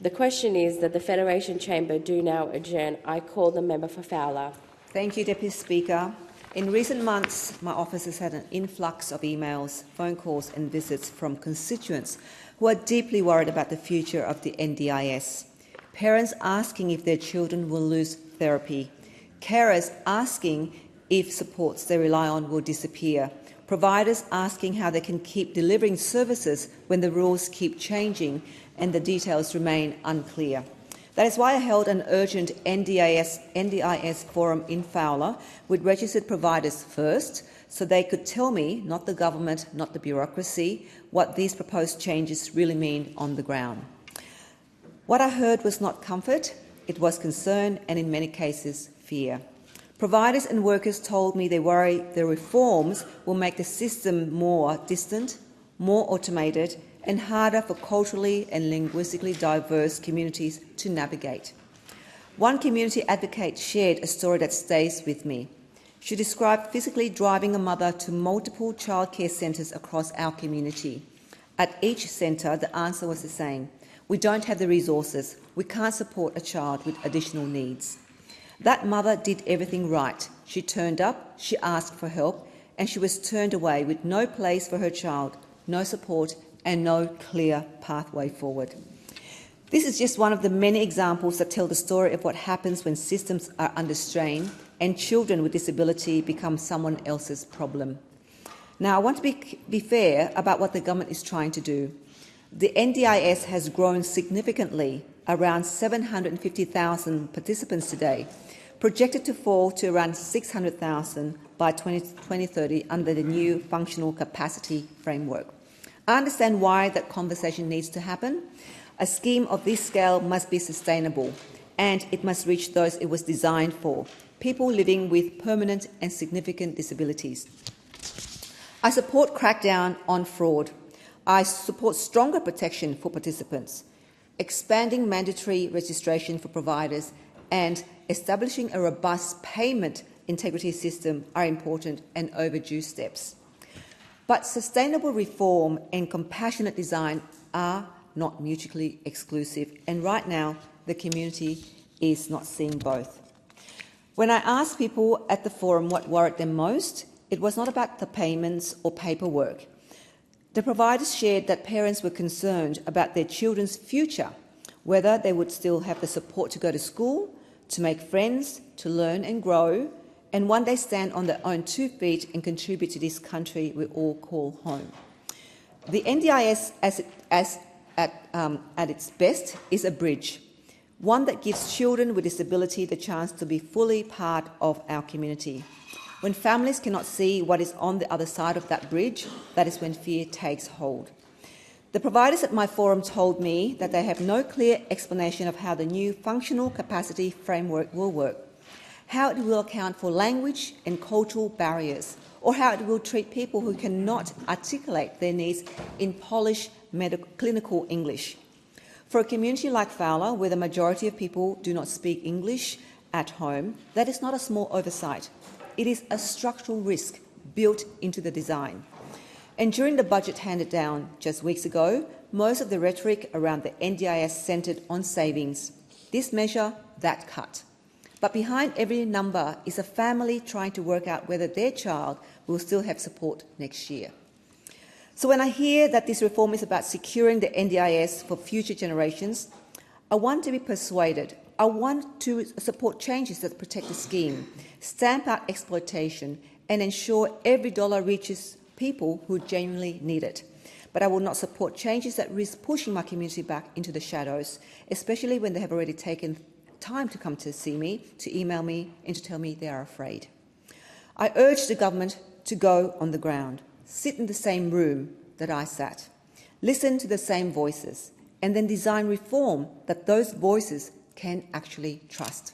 The question is that the Federation Chamber do now adjourn. I call the member for Fowler. Thank you, Deputy Speaker. In recent months, my office has had an influx of emails, phone calls and visits from constituents who are deeply worried about the future of the NDIS. Parents asking if their children will lose therapy. Carers asking if supports they rely on will disappear. Providers asking how they can keep delivering services when the rules keep changing and the details remain unclear. That is why I held an urgent NDIS forum in Fowler with registered providers first, so they could tell me, not the government, not the bureaucracy, what these proposed changes really mean on the ground. What I heard was not comfort, it was concern and in many cases fear. Providers and workers told me they worry the reforms will make the system more distant, more automated and harder for culturally and linguistically diverse communities to navigate. One community advocate shared a story that stays with me. She described physically driving a mother to multiple childcare centres across our community. At each centre, the answer was the same. We don't have the resources. We can't support a child with additional needs. That mother did everything right. She turned up, she asked for help, and she was turned away with no place for her child, no support, and no clear pathway forward. This is just one of the many examples that tell the story of what happens when systems are under strain and children with disability become someone else's problem. Now, I want to be fair about what the government is trying to do. The NDIS has grown significantly, around 750,000 participants today, projected to fall to around 600,000 by 2030 under the new functional capacity framework. I understand why that conversation needs to happen. A scheme of this scale must be sustainable and it must reach those it was designed for, people living with permanent and significant disabilities. I support crackdown on fraud. I support stronger protection for participants, expanding mandatory registration for providers and establishing a robust payment integrity system are important and overdue steps. But sustainable reform and compassionate design are not mutually exclusive, and right now the community is not seeing both. When I asked people at the forum what worried them most, it was not about the payments or paperwork. The providers shared that parents were concerned about their children's future, whether they would still have the support to go to school, to make friends, to learn and grow, and one day stand on their own 2 feet and contribute to this country we all call home. The NDIS at its best is a bridge, one that gives children with disability the chance to be fully part of our community. When families cannot see what is on the other side of that bridge, that is when fear takes hold. The providers at my forum told me that they have no clear explanation of how the new functional capacity framework will work, how it will account for language and cultural barriers, or how it will treat people who cannot articulate their needs in polished clinical English. For a community like Fowler, where the majority of people do not speak English at home, that is not a small oversight. It is a structural risk built into the design. And during the budget handed down just weeks ago, most of the rhetoric around the NDIS centred on savings. This measure, that cut. But behind every number is a family trying to work out whether their child will still have support next year. So when I hear that this reform is about securing the NDIS for future generations, I want to be persuaded. I want to support changes that protect the scheme, stamp out exploitation and ensure every dollar reaches people who genuinely need it. But I will not support changes that risk pushing my community back into the shadows, especially when they have already taken time to come to see me, to email me and to tell me they are afraid. I urge the government to go on the ground, sit in the same room that I sat, listen to the same voices and then design reform that those voices can actually trust.